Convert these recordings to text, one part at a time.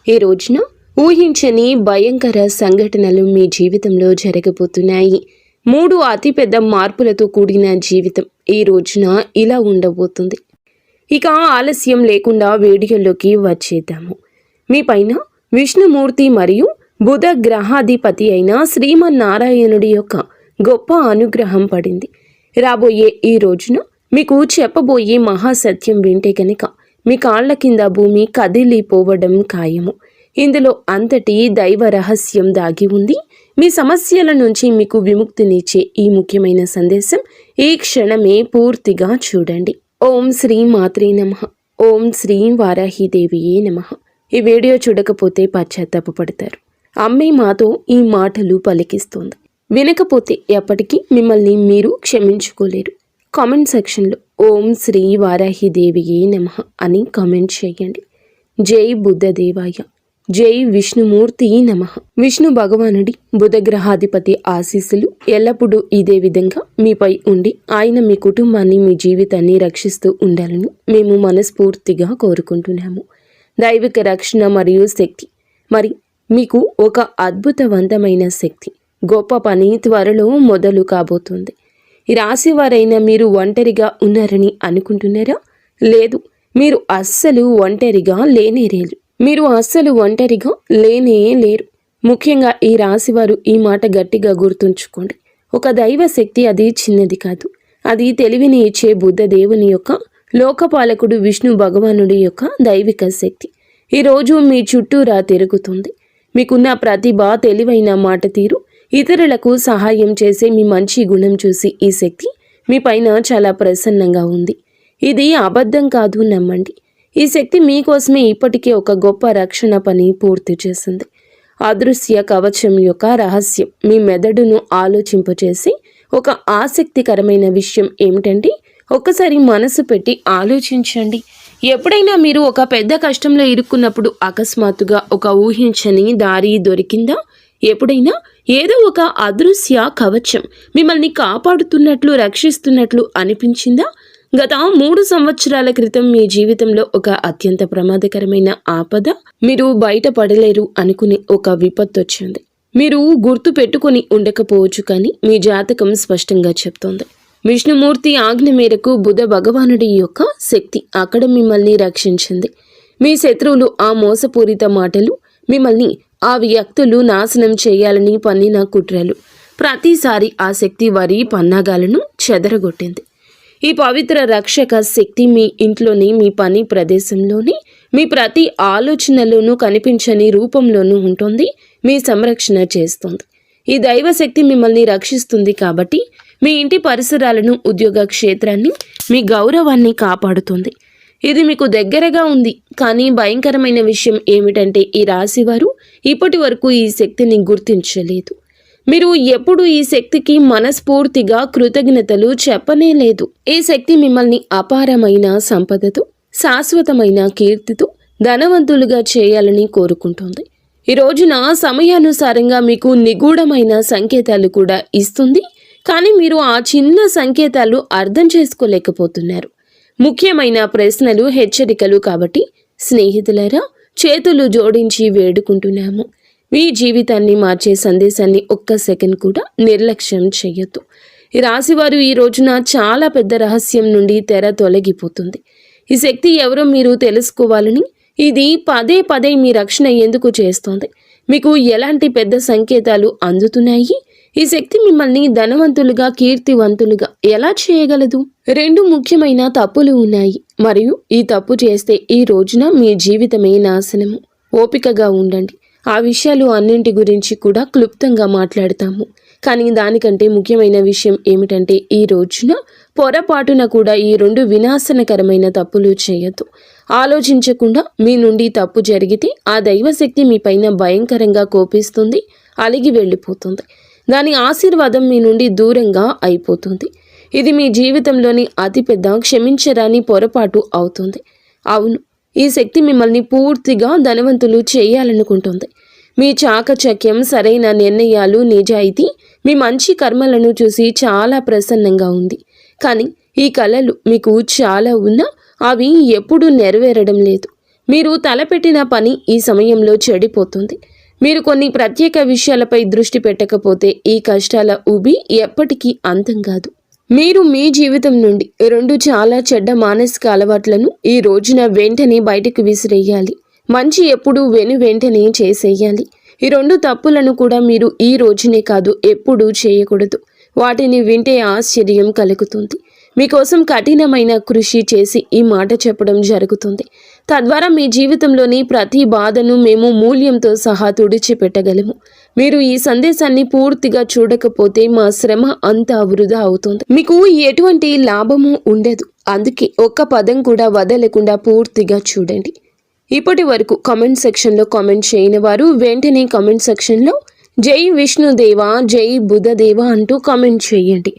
ఈ రోజున ఊహించని భయంకర సంఘటనలు మీ జీవితంలో జరగబోతున్నాయి. 3 అతిపెద్ద మార్పులతో కూడిన జీవితం ఈ రోజున ఇలా ఉండబోతుంది. ఇక ఆలస్యం లేకుండా వీడియోలోకి వచ్చేద్దాము. మీ పైన విష్ణుమూర్తి మరియు బుధ గ్రహాధిపతి అయిన శ్రీమన్నారాయణుడి యొక్క గొప్ప అనుగ్రహం పడింది. రాబోయే ఈ రోజున మీకు చెప్పబోయే మహాసత్యం వింటే కనుక మీ కాళ్ల కింద భూమి కదిలిపోవడం ఖాయము. ఇందులో అంతటి దైవ రహస్యం దాగి ఉంది. మీ సమస్యల నుంచి మీకు విముక్తినిచ్చే ఈ ముఖ్యమైన సందేశం ఈ క్షణమే పూర్తిగా చూడండి. ఓం శ్రీ మాత్రే నమః. ఓం శ్రీ వారాహిదేవియే నమః. ఈ వీడియో చూడకపోతే పశ్చాత్తాపపడతారు. అమ్మే మాతో ఈ మాటలు పలికిస్తోంది. వినకపోతే ఎప్పటికీ మిమ్మల్ని మీరు క్షమించుకోలేరు. కామెంట్ సెక్షన్లో ఓం శ్రీ వారాహిదేవియే నమః అని కామెంట్ చేయండి. జై బుద్ధదేవాయ, జై విష్ణుమూర్తి నమః. విష్ణు భగవానుడి బుధగ్రహాధిపతి ఆశీస్సులు ఎల్లప్పుడూ ఇదే విధంగా మీపై ఉండి ఆయన మీ కుటుంబాన్ని మీ జీవితాన్ని రక్షిస్తూ ఉండాలని మేము మనస్ఫూర్తిగా కోరుకుంటున్నాము. దైవిక రక్షణ మరియు శక్తి మరి మీకు ఒక అద్భుతవంతమైన శక్తి, గొప్ప పని త్వరలో మొదలు కాబోతుంది. ఈ రాశి వారైనా మీరు ఒంటరిగా ఉన్నారని అనుకుంటున్నారా? లేదు, మీరు అస్సలు ఒంటరిగా లేనేలేరు. మీరు అస్సలు ఒంటరిగా లేరు. ముఖ్యంగా ఈ రాశివారు ఈ మాట గట్టిగా గుర్తుంచుకోండి. ఒక దైవ శక్తి అది చిన్నది కాదు. అది తెలివిని ఇచ్చే బుద్ధ దేవుని యొక్క లోకపాలకుడు విష్ణు భగవానుడి యొక్క దైవిక శక్తి ఈరోజు మీ చుట్టూరా తిరుగుతుంది. మీకున్న ప్రతిభ, తెలివైన మాట తీరు, ఇతరులకు సహాయం చేసే మీ మంచి గుణం చూసి ఈ శక్తి మీ పైన చాలా ప్రసన్నంగా ఉంది. ఇది అబద్ధం కాదు, నమ్మండి. ఈ శక్తి మీకోసమే ఇప్పటికే ఒక గొప్ప రక్షణ పని పూర్తి చేసింది. అదృశ్య కవచం యొక్క రహస్యం మీ మెదడును ఆలోచింపచేసి ఒక ఆసక్తికరమైన విషయం ఏమిటంటే, ఒక్కసారి మనసు పెట్టి ఆలోచించండి. ఎప్పుడైనా మీరు ఒక పెద్ద కష్టంలో ఇరుక్కున్నప్పుడు అకస్మాత్తుగా ఒక ఊహించని దారి దొరికిందా? ఎప్పుడైనా ఏదో ఒక అదృశ్య కవచం మిమ్మల్ని కాపాడుతున్నట్లు, రక్షిస్తున్నట్లు అనిపించిందా? గత 3 సంవత్సరాల క్రితం మీ జీవితంలో ఒక అత్యంత ప్రమాదకరమైన ఆపద, మీరు బయటపడలేరు అనుకునే ఒక విపత్తు వచ్చింది. మీరు గుర్తు పెట్టుకుని ఉండకపోవచ్చు, కానీ మీ జాతకం స్పష్టంగా చెప్తోంది. విష్ణుమూర్తి ఆజ్ఞ మేరకు బుధ భగవానుడి యొక్క శక్తి అక్కడ మిమ్మల్ని రక్షించింది. మీ శత్రువులు ఆ మోసపూరిత మాటలు, మిమ్మల్ని ఆ వ్యక్తులు నాశనం చేయాలని పన్నిన కుట్రలు, ప్రతిసారి ఆ శక్తి వారి పన్నాగాలను చెదరగొట్టింది. ఈ పవిత్ర రక్షక శక్తి మీ ఇంట్లోని, మీ పని ప్రదేశంలోని, మీ ప్రతి ఆలోచనలోనూ కనిపించని రూపంలోనూ ఉంటుంది. మీ సంరక్షణ చేస్తుంది. ఈ దైవశక్తి మిమ్మల్ని రక్షిస్తుంది కాబట్టి మీ ఇంటి పరిసరాలను, ఉద్యోగ క్షేత్రాన్ని, మీ గౌరవాన్ని కాపాడుతుంది. ఇది మీకు దగ్గరగా ఉంది. కానీ భయంకరమైన విషయం ఏమిటంటే, ఈ రాశివారు ఇప్పటి వరకు ఈ శక్తిని గుర్తించలేదు. మీరు ఎప్పుడు ఈ శక్తికి మనస్ఫూర్తిగా కృతజ్ఞతలు చెప్పనే లేదు. ఈ శక్తి మిమ్మల్ని అపారమైన సంపదతో, శాశ్వతమైన కీర్తితో ధనవంతులుగా చేయాలని కోరుకుంటుంది. ఈ రోజున సమయానుసారంగా మీకు నిగూఢమైన సంకేతాలు కూడా ఇస్తుంది. కానీ మీరు ఆ చిన్న సంకేతాలు అర్థం చేసుకోలేకపోతున్నారు. ముఖ్యమైన ప్రశ్నలు, హెచ్చరికలు. కాబట్టి స్నేహితులారా, చేతులు జోడించి వేడుకుంటున్నాము. మీ జీవితాన్ని మార్చే సందేశాన్ని ఒక్క సెకండ్ కూడా నిర్లక్ష్యం చేయొద్దు. ఈ రాశివారు ఈ రోజున చాలా పెద్ద రహస్యం నుండి తెర తొలగిపోతుంది. ఈ శక్తి ఎవరో మీరు తెలుసుకోవాలని ఇది పదే పదే మీ రక్షణ ఎందుకు చేస్తోంది? మీకు ఎలాంటి పెద్ద సంకేతాలు అందుతున్నాయి? ఈ శక్తి మిమ్మల్ని ధనవంతులుగా, కీర్తివంతులుగా ఎలా చేయగలదు? 2 ముఖ్యమైన తప్పులు ఉన్నాయి, మరియు ఈ తప్పు చేస్తే ఈ రోజున మీ జీవితమే నాశనము. ఓపికగా ఉండండి. ఆ విషయాలు అన్నింటి గురించి కూడా క్లుప్తంగా మాట్లాడతాము. కానీ దానికంటే ముఖ్యమైన విషయం ఏమిటంటే, ఈ రోజున పొరపాటున కూడా ఈ 2 వినాశనకరమైన తప్పులు చేయొద్దు. ఆలోచించకుండా మీ నుండి తప్పు జరిగితే ఆ దైవశక్తి మీ పైన భయంకరంగా కోపిస్తుంది, అలిగి వెళ్ళిపోతుంది. దాని ఆశీర్వాదం మీ నుండి దూరంగా అయిపోతుంది. ఇది మీ జీవితంలోని అతిపెద్ద క్షమించరాని పొరపాటు అవుతుంది. అవును, ఈ శక్తి మిమ్మల్ని పూర్తిగా ధనవంతులు చేయాలనుకుంటుంది. మీ చాకచక్యం, సరైన నిర్ణయాలు, నిజాయితీ, మీ మంచి కర్మలను చూసి చాలా ప్రసన్నంగా ఉంది. కానీ ఈ కళలు మీకు చాలా ఉన్నా అవి ఎప్పుడూ నెరవేరడం లేదు. మీరు తలపెట్టిన పని ఈ సమయంలో చెడిపోతుంది. మీరు కొన్ని ప్రత్యేక విషయాలపై దృష్టి పెట్టకపోతే ఈ కష్టాల ఊబి ఎప్పటికీ అంతం కాదు. మీరు మీ జీవితం నుండి 2 చాలా చెడ్డ మానసిక అలవాట్లను ఈ రోజున వెంటనే బయటకు విసిరేయాలి. మంచి ఎప్పుడూ వెంటనే చేసేయాలి. ఈ 2 తప్పులను కూడా మీరు ఈ రోజునే కాదు ఎప్పుడూ చేయకూడదు. వాటిని వింటే ఆశ్చర్యం కలుగుతుంది. మీకోసం కఠినమైన కృషి చేసి ఈ మాట చెప్పడం జరుగుతుంది. తద్వారా మీ జీవితంలోని ప్రతి బాధను మేము మూల్యంతో సహా తుడిచిపెట్టగలము. మీరు ఈ సందేశాన్ని పూర్తిగా చూడకపోతే మా శ్రమ అంతా వృధా అవుతుంది. మీకు ఎటువంటి లాభము ఉండదు. అందుకే ఒక్క పదం కూడా వదలకుండా పూర్తిగా చూడండి. ఇప్పటి వరకు కామెంట్ సెక్షన్లో కామెంట్ చేయని వారు వెంటనే కామెంట్ సెక్షన్లో జై విష్ణుదేవ, జై బుధదేవ అంటూ కామెంట్ చేయండి.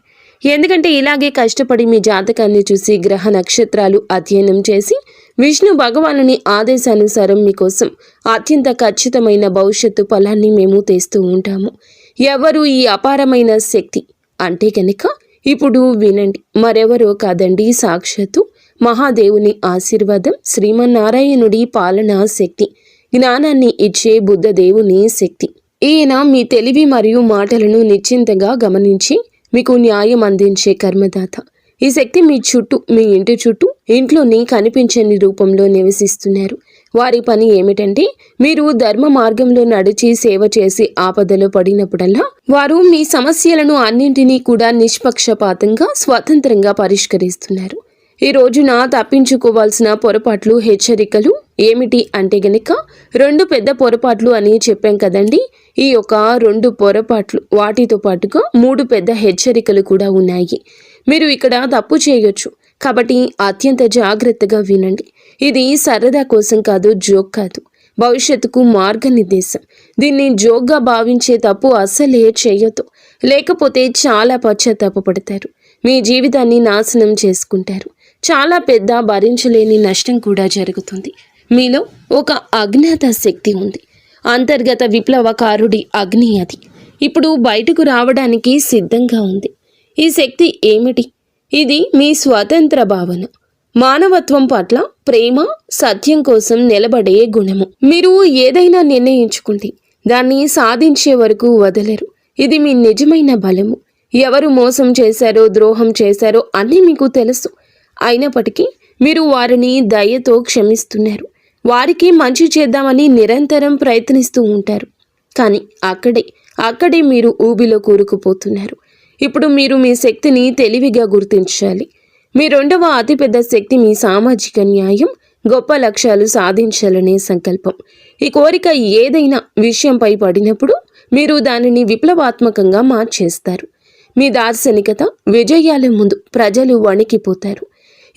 ఎందుకంటే ఇలాగే కష్టపడి మీ జాతకాన్ని చూసి గ్రహ నక్షత్రాలు అధ్యయనం చేసి విష్ణు భగవానుని ఆదేశానుసారం మీకోసం అత్యంత ఖచ్చితమైన భవిష్యత్తు ఫలాన్ని మేము తెస్తూ ఉంటాము. ఎవరు ఈ అపారమైన శక్తి అంటే కనుక ఇప్పుడు వినండి. మరెవరో కాదండి, సాక్షాత్తు మహాదేవుని ఆశీర్వాదం, శ్రీమన్నారాయణుడి పాలనా శక్తి, జ్ఞానాన్ని ఇచ్చే బుద్ధదేవుని శక్తి. ఈయన మీ తెలివి మరియు మాటలను నిశ్చింతగా గమనించి మీకు న్యాయం అందించే కర్మదాత. ఈ శక్తి మీ చుట్టూ, మీ ఇంటి చుట్టూ, ఇంట్లోని కనిపించని రూపంలో నివసిస్తున్నారు. వారి పని ఏమిటంటే మీరు ధర్మ మార్గంలో నడిచి సేవ చేసి ఆపదలో పడినప్పుడల్లా వారు మీ సమస్యలను అన్నింటినీ కూడా నిష్పక్షపాతంగా స్వతంత్రంగా పరిష్కరిస్తున్నారు. ఈ రోజున తప్పించుకోవాల్సిన పొరపాట్లు, హెచ్చరికలు ఏమిటి అంటే గనక 2 పెద్ద పొరపాట్లు అని చెప్పాం కదండి. ఈ యొక్క 2 పొరపాట్లు వాటితో పాటుగా 3 పెద్ద హెచ్చరికలు కూడా ఉన్నాయి. మీరు ఇక్కడ తప్పు చేయొచ్చు, కాబట్టి అత్యంత జాగ్రత్తగా వినండి. ఇది సరదా కోసం కాదు, జోక్ కాదు, భవిష్యత్తుకు మార్గనిర్దేశం. దీన్ని జోక్గా భావించే తప్పు అస్సలే చేయొద్దు. లేకపోతే చాలా పశ్చాత్తాపపడతారు, మీ జీవితాన్ని నాశనం చేసుకుంటారు. చాలా పెద్ద భరించలేని నష్టం కూడా జరుగుతుంది. మీలో ఒక అజ్ఞాత శక్తి ఉంది. అంతర్గత విప్లవకారుడి అగ్ని అది ఇప్పుడు బయటకు రావడానికి సిద్ధంగా ఉంది. ఈ శక్తి ఏమిటి? ఇది మీ స్వతంత్ర భావన, మానవత్వం పట్ల ప్రేమ, సత్యం కోసం నిలబడే గుణము. మీరు ఏదైనా నిర్ణయించుకుంటే దాన్ని సాధించే వరకు వదలరు. ఇది మీ నిజమైన బలము. ఎవరు మోసం చేశారో, ద్రోహం చేశారో అన్నీ మీకు తెలుసు. అయినప్పటికీ మీరు వారిని దయతో క్షమిస్తున్నారు. వారికి మంచి చేద్దామని నిరంతరం ప్రయత్నిస్తూ ఉంటారు. కానీ అక్కడే మీరు ఊబిలో కూరుకుపోతున్నారు. ఇప్పుడు మీరు మీ శక్తిని తెలివిగా గుర్తించాలి. మీ 2వ అతిపెద్ద శక్తి మీ సామాజిక న్యాయం, గొప్ప లక్ష్యాలు సాధించాలనే సంకల్పం. ఈ కోరిక ఏదైనా విషయంపై పడినప్పుడు మీరు దానిని విప్లవాత్మకంగా మార్చేస్తారు. మీ దార్శనికత విజయాల ముందు ప్రజలు వణికిపోతారు.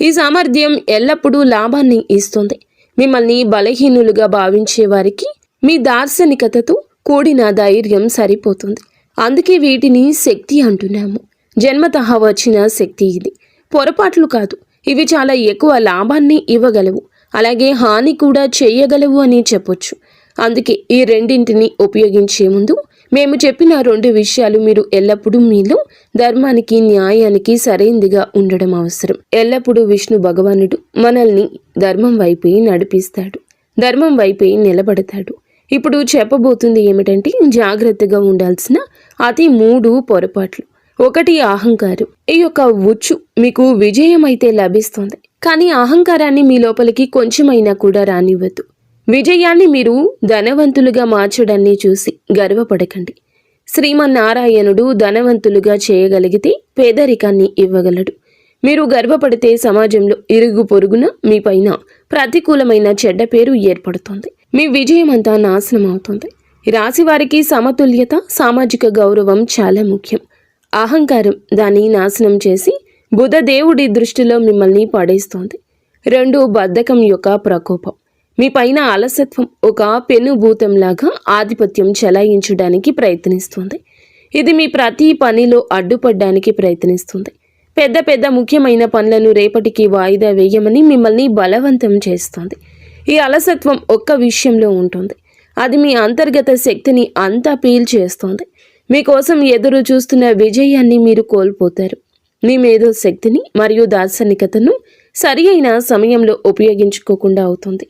ఈ సామర్థ్యం ఎల్లప్పుడూ లాభాన్ని ఇస్తుంది. మిమ్మల్ని బలహీనులుగా భావించే వారికి మీ దార్శనికతతో కూడిన ధైర్యం సరిపోతుంది. అందుకే వీటిని శక్తి అంటున్నాము. జన్మతః వచ్చిన శక్తి ఇది, పొరపాట్లు కాదు. ఇవి చాలా ఎక్కువ లాభాన్ని ఇవ్వగలవు, అలాగే హాని కూడా చేయగలవు అని చెప్పొచ్చు. అందుకే ఈ రెండింటిని ఉపయోగించే ముందు మేము చెప్పిన 2 విషయాలు మీరు ఎల్లప్పుడూ మీలో ధర్మానికి, న్యాయానికి సరైనదిగా ఉండడం అవసరం. ఎల్లప్పుడూ విష్ణు భగవానుడు మనల్ని ధర్మం వైపే నడిపిస్తాడు, ధర్మం వైపే నిలబడతాడు. ఇప్పుడు చెప్పబోతుంది ఏమిటంటే జాగ్రత్తగా ఉండాల్సిన అతి 3 పొరపాట్లు. 1 అహంకారం. ఈ యొక్క ఉచ్చు మీకు విజయం అయితే లభిస్తుంది, కానీ అహంకారాన్ని మీ లోపలికి కొంచెమైనా కూడా రానివ్వద్దు. విజయాన్ని మీరు ధనవంతులుగా మార్చడాన్ని చూసి గర్వపడకండి. శ్రీమన్నారాయణుడు ధనవంతులుగా చేయగలిగితే పేదరికాన్ని ఇవ్వగలడు. మీరు గర్వపడితే సమాజంలో ఇరుగు పొరుగున మీ పైన ప్రతికూలమైన చెడ్డ పేరు ఏర్పడుతుంది. మీ విజయం అంతా నాశనం అవుతుంది. రాశి వారికి సమతుల్యత, సామాజిక గౌరవం చాలా ముఖ్యం. అహంకారం దాన్ని నాశనం చేసి బుధదేవుడి దృష్టిలో మిమ్మల్ని పడేస్తోంది. 2 బద్ధకం యొక్క ప్రకోపం. మీ పైన అలసత్వం ఒక పెనుభూతంలాగా ఆధిపత్యం చెలాయించడానికి ప్రయత్నిస్తుంది. ఇది మీ ప్రతి పనిలో అడ్డుపడడానికి ప్రయత్నిస్తుంది. పెద్ద ముఖ్యమైన పనులను రేపటికి వాయిదా వేయమని మిమ్మల్ని బలవంతం చేస్తుంది. ఈ అలసత్వం ఒక్క విషయంలో ఉంటుంది. అది మీ అంతర్గత శక్తిని అంతా పీల్చేస్తుంది. మీకోసం ఎదురు చూస్తున్న విజయాన్ని మీరు కోల్పోతారు. మీ మేధో శక్తిని మరియు దార్శనికతను సరి అయిన సమయంలో ఉపయోగించుకోకుండా అవుతుంది.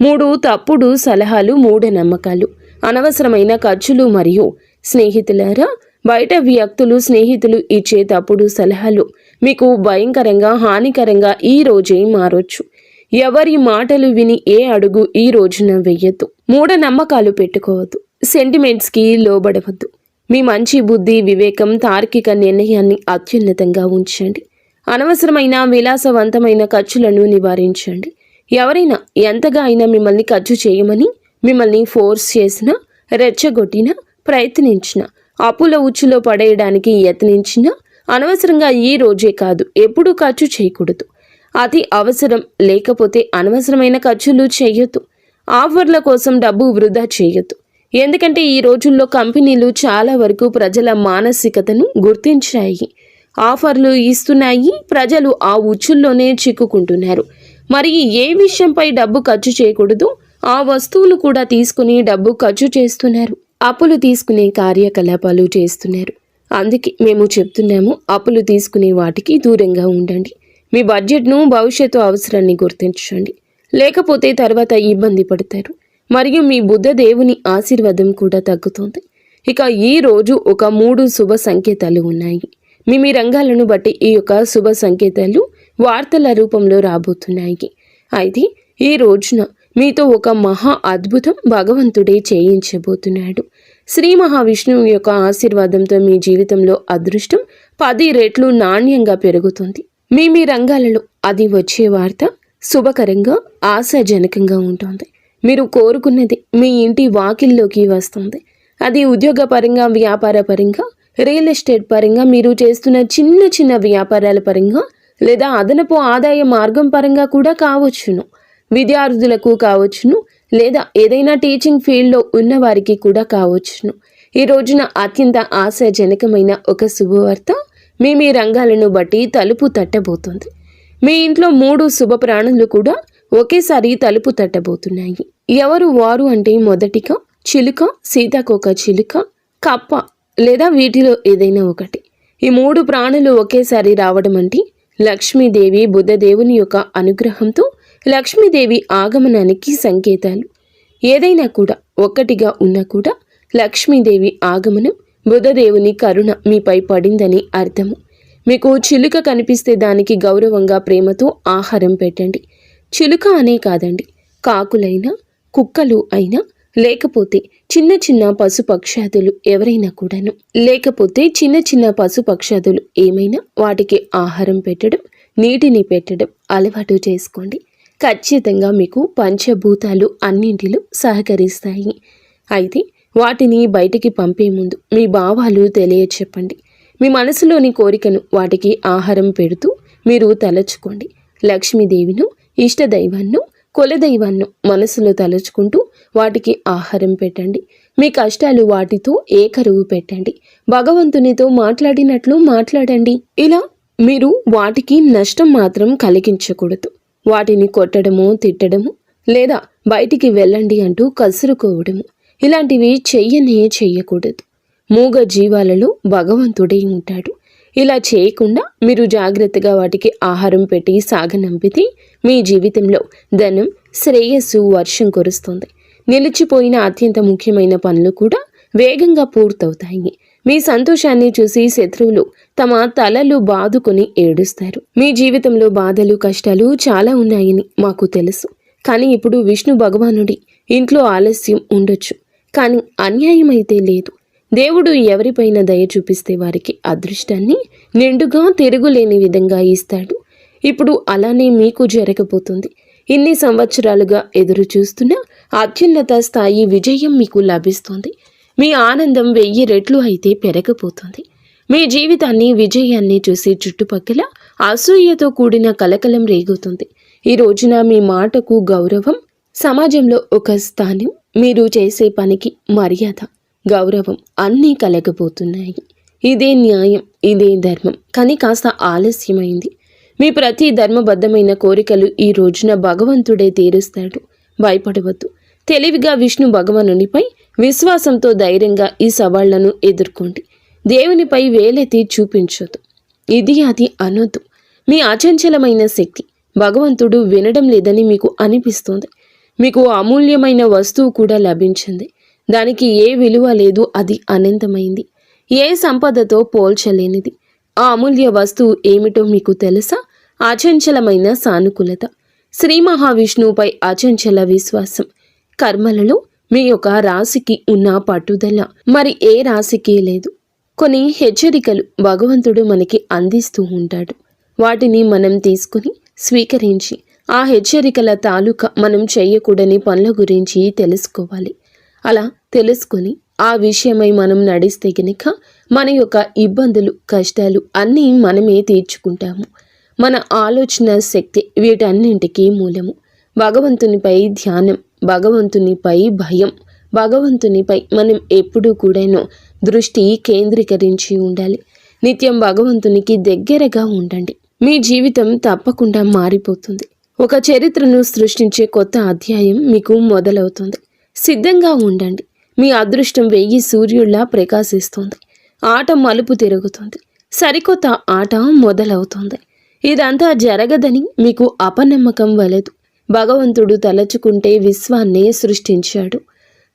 3 తప్పుడు సలహాలు, మూఢనమ్మకాలు, అనవసరమైన ఖర్చులు మరియు స్నేహితులారా, బయట వ్యక్తులు, స్నేహితులు ఇచ్చే తప్పుడు సలహాలు మీకు భయంకరంగా, హానికరంగా ఈ రోజే మారొచ్చు. ఎవరి మాటలు విని ఏ అడుగు ఈ రోజున వెయ్యొద్దు. మూఢనమ్మకాలు పెట్టుకోవద్దు. సెంటిమెంట్స్కి లోబడవద్దు. మీ మంచి బుద్ధి, వివేకం, తార్కిక నిర్ణయాన్ని అత్యున్నతంగా ఉంచండి. అనవసరమైన విలాసవంతమైన ఖర్చులను నివారించండి. ఎవరైనా ఎంతగా అయినా మిమ్మల్ని ఖర్చు చేయమని మిమ్మల్ని ఫోర్స్ చేసినా, రెచ్చగొట్టినా, ప్రయత్నించినా, అప్పుల ఉచ్చులో పడేయడానికి యత్నించినా అనవసరంగా ఈ రోజే కాదు ఎప్పుడూ ఖర్చు చేయకూడదు. అతి అవసరం లేకపోతే అనవసరమైన ఖర్చులు చేయొద్దు. ఆఫర్ల కోసం డబ్బు వృధా చేయొద్దు. ఎందుకంటే ఈ రోజుల్లో కంపెనీలు చాలా వరకు ప్రజల మానసికతను గుర్తించాయి. ఆఫర్లు ఇస్తున్నాయి. ప్రజలు ఆ ఉచ్చుల్లోనే చిక్కుకుంటున్నారు. మరి ఏ విషయంపై డబ్బు ఖర్చు చేయకూడదు ఆ వస్తువులు కూడా తీసుకుని డబ్బు ఖర్చు చేస్తున్నారు. అప్పులు తీసుకునే కార్యకలాపాలు చేస్తున్నారు. అందుకే మేము చెప్తున్నాము, అప్పులు తీసుకునే వాటికి దూరంగా ఉండండి. మీ బడ్జెట్ను, భవిష్యత్తు అవసరాన్ని గుర్తించండి. లేకపోతే తర్వాత ఇబ్బంది పడతారు. మరియు మీ బుద్ధ దేవుని ఆశీర్వాదం కూడా తగ్గుతుంది. ఇక ఈ రోజు ఒక 3 శుభ సంకేతాలు ఉన్నాయి. మీ రంగాలను బట్టి ఈ యొక్క శుభ సంకేతాలు వార్తల రూపంలో రాబోతున్నాయి. అయితే ఈ రోజున మీతో ఒక మహా అద్భుతం భగవంతుడే చేయించబోతున్నాడు. శ్రీ మహావిష్ణువు యొక్క ఆశీర్వాదంతో మీ జీవితంలో అదృష్టం 10 రెట్లు నాణ్యంగా పెరుగుతుంది. మీ రంగాలలో అది వచ్చే వార్త శుభకరంగా, ఆశాజనకంగా ఉంటుంది. మీరు కోరుకున్నది మీ ఇంటి వాకిల్లోకి వస్తుంది. అది ఉద్యోగపరంగా, వ్యాపార పరంగా, రియల్ ఎస్టేట్ పరంగా, మీరు చేస్తున్న చిన్న చిన్న వ్యాపారాల పరంగా, లేదా అదనపు ఆదాయ మార్గం పరంగా కూడా కావచ్చును. విద్యార్థులకు కావచ్చును, లేదా ఏదైనా టీచింగ్ ఫీల్డ్లో ఉన్న వారికి కూడా కావచ్చును. ఈ రోజున అత్యంత ఆశాజనకమైన ఒక శుభవార్త మీ రంగాలను బట్టి తలుపు తట్టబోతుంది. మీ ఇంట్లో 3 శుభ ప్రాణులు కూడా ఒకేసారి తలుపు తట్టబోతున్నాయి. ఎవరు వారు అంటే మొదటిగా చిలుక, సీతాకోక చిలుక, కప్ప లేదా వీటిలో ఏదైనా ఒకటి. ఈ 3 ప్రాణులు ఒకేసారి రావడం అంటే లక్ష్మీదేవి, బుద్ధదేవుని యొక్క అనుగ్రహంతో లక్ష్మీదేవి ఆగమనానికి సంకేతాలు. ఏదైనా కూడా ఒక్కటిగా ఉన్నా కూడా లక్ష్మీదేవి ఆగమనం, బుధదేవుని కరుణ మీపై పడిందని అర్థము. మీకు చిలుక కనిపిస్తే దానికి గౌరవంగా, ప్రేమతో ఆహారం పెట్టండి. చిలుక అనే కాదండి, కాకులైనా, కుక్కలు అయినా, లేకపోతే చిన్న చిన్న పశుపక్షాదులు ఎవరైనా కూడాను, లేకపోతే చిన్న చిన్న పశుపక్షాదులు ఏమైనా వాటికి ఆహారం పెట్టడం, నీటిని పెట్టడం అలవాటు చేసుకోండి. ఖచ్చితంగా మీకు పంచభూతాలు అన్నింటిలో సహకరిస్తాయి. అయితే వాటిని బయటికి పంపే ముందు మీ భావాలు తెలియచెప్పండి. మీ మనసులోని కోరికను వాటికి ఆహారం పెడుతూ మీరు తలచుకోండి. లక్ష్మీదేవిను, ఇష్టదైవాన్ని, కులదైవాన్ని మనసులో తలుచుకుంటూ వాటికి ఆహారం పెట్టండి. మీ కష్టాలు వాటితో ఏకరువు పెట్టండి. భగవంతునితో మాట్లాడినట్లు మాట్లాడండి. ఇలా మీరు వాటికి నష్టం మాత్రం కలిగించకూడదు. వాటిని కొట్టడము, తిట్టడము, లేదా బయటికి వెళ్ళండి అంటూ కసురుకోవడము ఇలాంటివి చెయ్యకూడదు. మూగ జీవాలలో భగవంతుడే ఉంటాడు. ఇలా చేయకుండా మీరు జాగ్రత్తగా వాటికి ఆహారం పెట్టి సాగనంపితే మీ జీవితంలో ధనం, శ్రేయస్సు వర్షం కురుస్తుంది. నిలిచిపోయిన అత్యంత ముఖ్యమైన పనులు కూడా వేగంగా పూర్తవుతాయి. మీ సంతోషాన్ని చూసి శత్రువులు తమ తలలు బాదుకొని ఏడుస్తారు. మీ జీవితంలో బాధలు, కష్టాలు చాలా ఉన్నాయని మాకు తెలుసు. కానీ ఇప్పుడు విష్ణు భగవానుడి ఇంట్లో ఆలస్యం ఉండొచ్చు, కానీ అన్యాయం అయితే లేదు. దేవుడు ఎవరిపైన దయ చూపిస్తే వారికి అదృష్టాన్ని నిండుగా తిరుగులేని విధంగా ఇస్తాడు. ఇప్పుడు అలానే మీకు జరగబోతుంది. ఇన్ని సంవత్సరాలుగా ఎదురు చూస్తున్న అత్యున్నత స్థాయి విజయం మీకు లభిస్తుంది. మీ ఆనందం 1000 రెట్లు అయితే పెరగబోతుంది. మీ జీవితాన్ని, విజయాన్ని చూసి చుట్టుపక్కల అసూయతో కూడిన కలకలం రేగుతుంది. ఈ రోజున మీ మాటకు గౌరవం, సమాజంలో ఒక స్థానం, మీరు చేసే పనికి మర్యాద, గౌరవం అన్నీ కలగబోతున్నాయి. ఇదే న్యాయం, ఇదే ధర్మం. కానీ కాస్త ఆలస్యమైంది. మీ ప్రతి ధర్మబద్ధమైన కోరికలు ఈ రోజున భగవంతుడే తీరుస్తాడు. భయపడవద్దు. తెలివిగా విష్ణు భగవానునిపై విశ్వాసంతో ధైర్యంగా ఈ సవాళ్లను ఎదుర్కోండి. దేవునిపై వేలెత్తి చూపించొద్దు. ఇది అది అనొద్దు. మీ అచంచలమైన శక్తి భగవంతుడు వినడం లేదని మీకు అనిపిస్తుంది. మీకు అమూల్యమైన వస్తువు కూడా లభించింది. దానికి ఏ విలువ లేదు, అది అనంతమైంది, ఏ సంపదతో పోల్చలేనిది. ఆ అమూల్య వస్తువు ఏమిటో మీకు తెలుసా? అచంచలమైన సానుకూలత, శ్రీ మహావిష్ణువుపై అచంచల విశ్వాసం. కర్మలలో మీ యొక్క రాశికి ఉన్న పట్టుదల మరి ఏ రాశికి లేదు. కొన్ని హెచ్చరికలు భగవంతుడు మనకి అందిస్తూ ఉంటాడు. వాటిని మనం తీసుకుని స్వీకరించి ఆ హెచ్చరికల తాలూకా మనం చేయకూడని పనుల గురించి తెలుసుకోవాలి. అలా తెలుసుకుని ఆ విషయమై మనం నడిస్తే గనుక మన యొక్క ఇబ్బందులు, కష్టాలు అన్నీ మనమే తీర్చుకుంటాము. మన ఆలోచన శక్తి వీటన్నింటికీ మూలము. భగవంతునిపై ధ్యానం, భగవంతునిపై భయం, భగవంతునిపై మనం ఎప్పుడూ కూడాను దృష్టి కేంద్రీకరించి ఉండాలి. నిత్యం భగవంతునికి దగ్గరగా ఉండండి. మీ జీవితం తప్పకుండా మారిపోతుంది. ఒక చరిత్రను సృష్టించే కొత్త అధ్యాయం మీకు మొదలవుతుంది. సిద్ధంగా ఉండండి. మీ అదృష్టం 1000 సూర్యుల్లా ప్రకాశిస్తుంది. ఆట మలుపు తిరుగుతుంది. సరికొత్త ఆట మొదలవుతుంది. ఇదంతా జరగదని మీకు అపనమ్మకం వలదు. భగవంతుడు తలచుకుంటే విశ్వాన్నే సృష్టించాడు.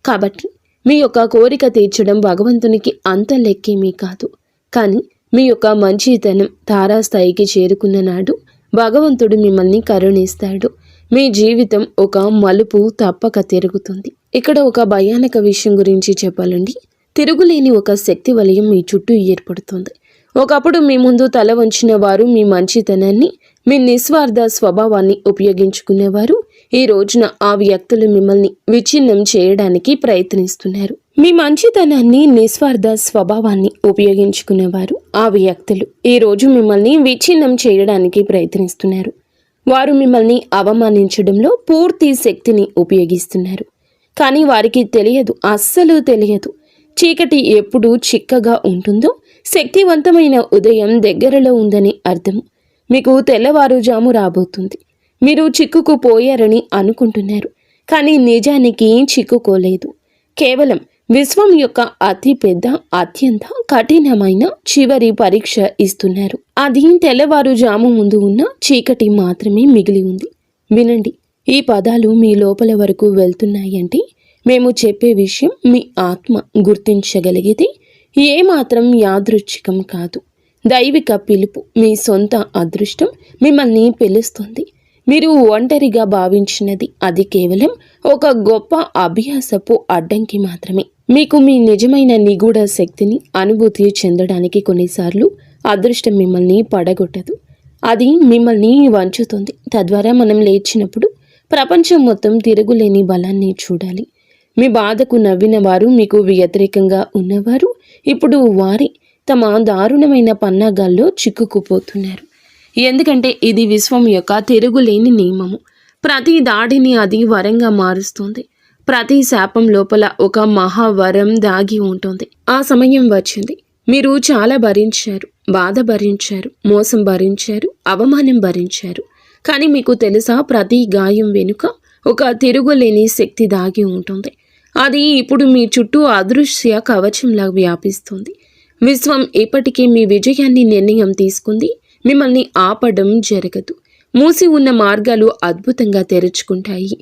కాబట్టి మీ యొక్క కోరిక తీర్చడం భగవంతునికి అంత లెక్కేమీ కాదు. కానీ మీ యొక్క మంచితనం తారాస్థాయికి చేరుకున్న నాడు భగవంతుడు మిమ్మల్ని కరుణిస్తాడు. మీ జీవితం ఒక మలుపు తప్పక తిరుగుతుంది. ఇక్కడ ఒక భయానక విషయం గురించి చెప్పాలండి. తిరుగులేని ఒక శక్తి వలయం మీ చుట్టూ ఏర్పడుతుంది. ఒకప్పుడు మీ ముందు తల వంచిన వారు, మీ మంచితనాన్ని, మీ నిస్వార్థ స్వభావాన్ని ఉపయోగించుకునేవారు, ఈ రోజున ఆ వ్యక్తులు మిమ్మల్ని విచ్ఛిన్నం చేయడానికి ప్రయత్నిస్తున్నారు. మీ మంచితనాన్ని, నిస్వార్థ స్వభావాన్ని ఉపయోగించుకునేవారు, ఆ వ్యక్తులు ఈ రోజు మిమ్మల్ని విచ్ఛిన్నం చేయడానికి ప్రయత్నిస్తున్నారు. వారు మిమ్మల్ని అవమానించడంలో పూర్తి శక్తిని ఉపయోగిస్తున్నారు. కానీ వారికి తెలియదు, అస్సలు తెలియదు, చీకటి ఎప్పుడు చిక్కగా ఉంటుందో శక్తివంతమైన ఉదయం దగ్గరలో ఉందని అర్థం. మీకు తెల్లవారుజాము రాబోతుంది. మీరు చిక్కుకుపోయారని అనుకుంటున్నారు, కానీ నిజానికి చిక్కుకోలేదు. కేవలం విశ్వం యొక్క అతి పెద్ద, అత్యంత కఠినమైన చివరి పరీక్ష ఇస్తున్నారు. అది తెల్లవారుజాము ముందు ఉన్న చీకటి మాత్రమే మిగిలి ఉంది. వినండి, ఈ పదాలు మీ లోపల వరకు వెళ్తున్నాయంటే మేము చెప్పే విషయం మీ ఆత్మ గుర్తించగలిగితే ఏమాత్రం యాదృచ్ఛికం కాదు. దైవిక పిలుపు, మీ సొంత అదృష్టం మిమ్మల్ని పిలుస్తుంది. మీరు ఒంటరిగా భావించినది అది కేవలం ఒక గొప్ప అభ్యాసపు అడ్డంకి మాత్రమే. మీకు మీ నిజమైన నిగూఢ శక్తిని అనుభూతి చెందడానికి కొన్నిసార్లు అదృష్టం మిమ్మల్ని పడగొట్టదు. అది మిమ్మల్ని వంచుతుంది. తద్వారా మనం లేచినప్పుడు ప్రపంచం మొత్తం తిరుగులేని బలాన్ని చూడాలి. మీ బాధకు నవ్విన వారు, మీకు వ్యతిరేకంగా ఉన్నవారు ఇప్పుడు వారి తమ దారుణమైన పన్నాగాల్లో చిక్కుకుపోతున్నారు. ఎందుకంటే ఇది విశ్వం యొక్క తిరుగులేని నియమము. ప్రతి దాడిని అది వరంగా మారుస్తుంది. ప్రతి శాపం లోపల ఒక మహావరం దాగి ఉంటుంది. ఆ సమయం వచ్చింది. మీరు చాలా భరించారు, బాధ భరించారు, మోసం భరించారు, అవమానం భరించారు. కానీ మీకు తెలుసా, ప్రతి గాయం వెనుక ఒక తిరుగులేని శక్తి దాగి ఉంటుంది. అది ఇప్పుడు మీ చుట్టూ అదృశ్య కవచంలా వ్యాపిస్తుంది. విశ్వం ఇప్పటికీ మీ విజయాన్ని నిర్ణయం తీసుకుంది. మిమ్మల్ని ఆపడం జరగదు. మూసి ఉన్న మార్గాలు అద్భుతంగా తెరుచుకుంటాయి.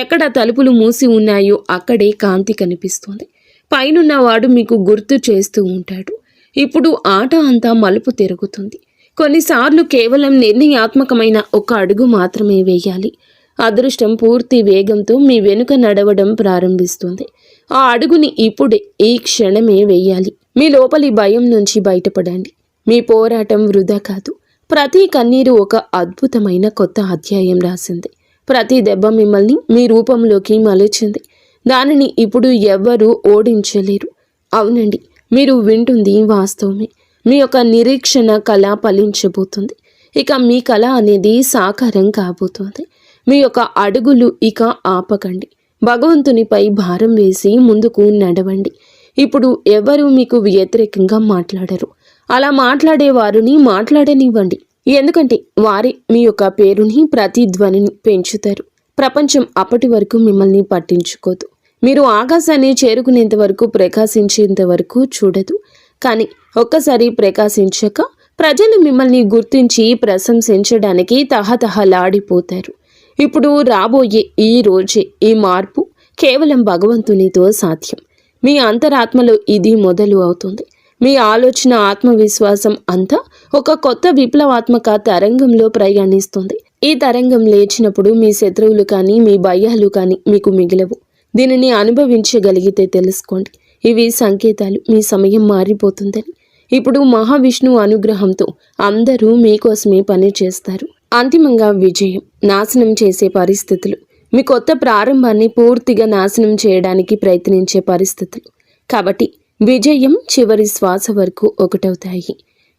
ఎక్కడ తలుపులు మూసి ఉన్నాయో అక్కడే కాంతి కనిపిస్తుంది. పైనున్నవాడు మీకు గుర్తు చేస్తూ ఉంటాడు. ఇప్పుడు ఆట అంతా మలుపు తిరుగుతుంది. కొన్నిసార్లు కేవలం నిర్ణయాత్మకమైన ఒక అడుగు మాత్రమే వేయాలి. అదృష్టం పూర్తి వేగంతో మీ వెనుక నడవడం ప్రారంభిస్తుంది. ఆ అడుగుని ఇప్పుడే, ఈ క్షణమే వేయాలి. మీ లోపలి భయం నుంచి బయటపడండి. మీ పోరాటం వృధా కాదు. ప్రతి కన్నీరు ఒక అద్భుతమైన కొత్త అధ్యాయం రాసింది. ప్రతి దెబ్బ మిమ్మల్ని మీ రూపంలోకి మలిచింది. దానిని ఇప్పుడు ఎవ్వరూ ఓడించలేరు. అవునండి, మీరు వింటుంది వాస్తవమే. మీ యొక్క నిరీక్షణ కళ ఫలించబోతుంది. ఇక మీ కళ అనేది సాకారం కాబోతుంది. మీ యొక్క అడుగులు ఇక ఆపకండి. భగవంతునిపై భారం వేసి ముందుకు నడవండి. ఇప్పుడు ఎవరు మీకు వ్యతిరేకంగా మాట్లాడరు. అలా మాట్లాడే వారిని మాట్లాడనివ్వండి. ఎందుకంటే వారే మీ యొక్క పేరుని, ప్రతిధ్వనిని పెంచుతారు. ప్రపంచం అప్పటి వరకు మిమ్మల్ని పట్టించుకోదు. మీరు ఆకాశాన్ని చేరుకునేంత వరకు, ప్రకాశించేంత వరకు చూడదు. కానీ ఒక్కసారి ప్రకాశించాక ప్రజలు మిమ్మల్ని గుర్తించి ప్రశంసించడానికి తహతహలాడిపోతారు. ఇప్పుడు రాబోయే ఈ రోజే ఈ మార్పు కేవలం భగవంతునితో సాధ్యం. మీ అంతరాత్మలో ఇది మొదలు అవుతుంది. మీ ఆలోచన, ఆత్మవిశ్వాసం అంతా ఒక కొత్త విప్లవాత్మక తరంగంలో ప్రయాణిస్తుంది. ఈ తరంగం లేచినప్పుడు మీ శత్రువులు కానీ మీ భయాలు కానీ మీకు మిగిలవు. దీనిని అనుభవించగలిగితే తెలుసుకోండి, ఇవి సంకేతాలు మీ సమయం మారిపోతుందని. ఇప్పుడు మహావిష్ణువు అనుగ్రహంతో అందరూ మీకోసమే పని చేస్తారు. అంతిమంగా విజయం, నాశనం చేసే పరిస్థితులు, మీ కొత్త ప్రారంభాన్ని పూర్తిగా నాశనం చేయడానికి ప్రయత్నించే పరిస్థితులు. కాబట్టి విజయం చివరి శ్వాస వరకు ఒకటవుతాయి.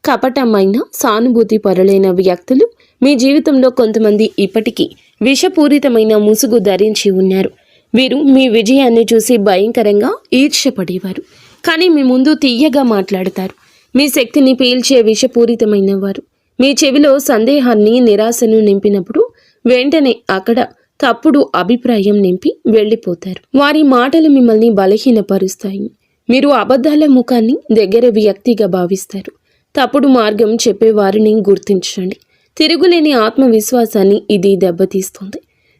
కపటమైన సానుభూతి పరులైన వ్యక్తులు మీ జీవితంలో కొంతమంది ఇప్పటికీ విషపూరితమైన ముసుగు ధరించి ఉన్నారు. వీరు మీ విజయాన్ని చూసి భయంకరంగా ఈర్ష్యపడేవారు, కానీ మీ ముందు తీయగా మాట్లాడతారు. మీ శక్తిని పీల్చే విషపూరితమైన వారు మీ చెవిలో సందేహాన్ని, నిరాశను నింపినప్పుడు వెంటనే అక్కడ తప్పుడు అభిప్రాయం నింపి వెళ్ళిపోతారు. వారి మాటలు మిమ్మల్ని బలహీనపరుస్తాయి. మీరు అబద్ధాల ముఖాన్ని దగ్గర వ్యక్తిగా భావిస్తారు. తప్పుడు మార్గం చెప్పేవారిని గుర్తించండి. తిరుగులేని ఆత్మవిశ్వాసాన్ని ఇది దెబ్బతీస్తుంది.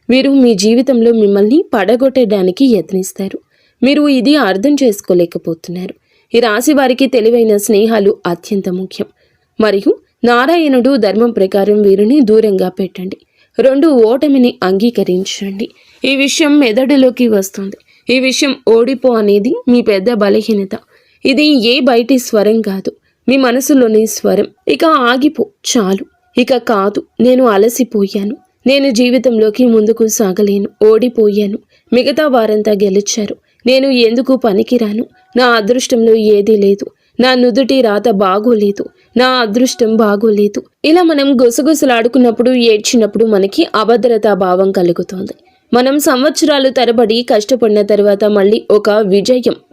వీరు మీ జీవితంలో మిమ్మల్ని పడగొట్టడానికి యత్నిస్తారు. మీరు ఇది అర్థం చేసుకోలేకపోతున్నారు. ఈ రాశి వారికి తెలివైన స్నేహాలు అత్యంత ముఖ్యం. మరియు నారాయణుడు ధర్మం ప్రకారం వీరిని దూరంగా పెట్టండి. 2 ఓటమిని అంగీకరించండి. ఈ విషయం మెదడులోకి వస్తుంది. ఈ విషయం ఓడిపో అనేది మీ పెద్ద బలహీనత. ఇది ఏ బయటి స్వరం కాదు, మీ మనసులోని స్వరం. ఇక ఆగిపో, చాలు, ఇక కాదు, నేను అలసిపోయాను, నేను జీవితంలోకి ముందుకు సాగలేను, ఓడిపోయాను, మిగతా వారంతా గెలిచారు, నేను ఎందుకు పనికిరాను, నా అదృష్టంలో ఏదీ లేదు, నా నుదుటి రాత బాగోలేదు, నా అదృష్టం బాగోలేదు. ఇలా మనం గుసగుసలాడుకున్నప్పుడు, ఏడ్చినప్పుడు మనకి అభద్రతా భావం కలుగుతోంది. మనం సంవత్సరాలు తరబడి కష్టపడిన తర్వాత మళ్ళీ ఒక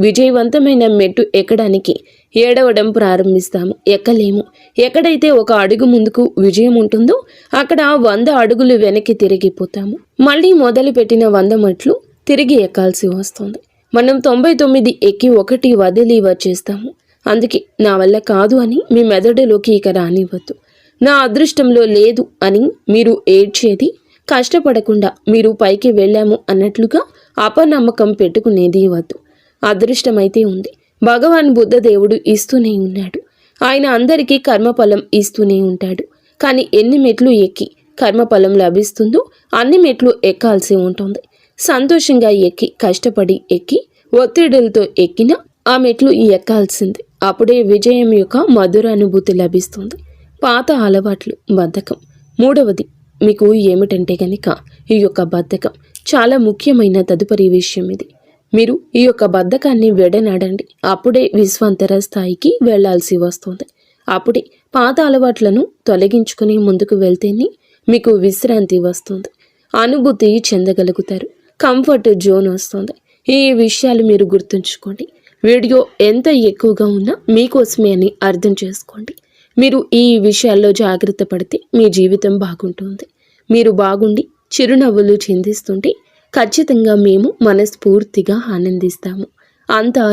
విజయవంతమైన మెట్టు ఎక్కడానికి ఏడవడం ప్రారంభిస్తాము. ఎక్కలేము. ఎక్కడైతే ఒక అడుగు ముందుకు విజయం ఉంటుందో అక్కడ 100 అడుగులు వెనక్కి తిరిగిపోతాము. మళ్ళీ మొదలుపెట్టిన 100 మెట్లు తిరిగి ఎక్కాల్సి వస్తుంది. మనం 99 ఎక్కి 1 వదిలి వచ్చేస్తాము. అందుకే నా వల్ల కాదు అని మీ మెదడులోకి ఇక రానివ్వద్దు. నా అదృష్టంలో లేదు అని మీరు ఏడ్చేది, కష్టపడకుండా మీరు పైకి వెళ్ళాము అన్నట్లుగా అపనమ్మకం పెట్టుకునేది వద్దు. అదృష్టమైతే ఉంది. భగవాన్ బుద్ధ దేవుడు ఇస్తూనే ఉన్నాడు. ఆయన అందరికీ కర్మఫలం ఇస్తూనే ఉంటాడు. కానీ ఎన్ని మెట్లు ఎక్కి కర్మఫలం లభిస్తుందో అన్ని మెట్లు ఎక్కాల్సి ఉంటుంది. సంతోషంగా ఎక్కి, కష్టపడి ఎక్కి, ఒత్తిడులతో ఎక్కిన ఆ మెట్లు ఎక్కాల్సిందే. అప్పుడే విజయం యొక్క మధుర అనుభూతి లభిస్తుంది. పాత అలవాట్లు, బద్ధకం. 3వది మీకు ఏమిటంటే గనక ఈ యొక్క బద్ధకం చాలా ముఖ్యమైన తదుపరి విషయం. ఇది మీరు ఈ యొక్క బద్ధకాన్ని విడనాడండి. అప్పుడే విశ్వాంతర స్థాయికి వెళ్లాల్సి వస్తుంది. అప్పుడే పాత అలవాట్లను తొలగించుకుని ముందుకు వెళ్తేనే మీకు విశ్రాంతి వస్తుంది, అనుభూతి చెందగలుగుతారు, కంఫర్ట్ జోన్ వస్తుంది. ఈ విషయాలు మీరు గుర్తుంచుకోండి. వీడియో ఎంత ఎక్కువగా ఉన్నా మీకోసమే అని అర్థం చేసుకోండి. మీరు ఈ విషయాల్లో జాగ్రత్త పడితే మీ జీవితం బాగుంటుంది. మీరు బాగుండి చిరునవ్వులు చిందిస్తుంటే ఖచ్చితంగా మేము మనస్ఫూర్తిగా ఆనందిస్తాము. అంతా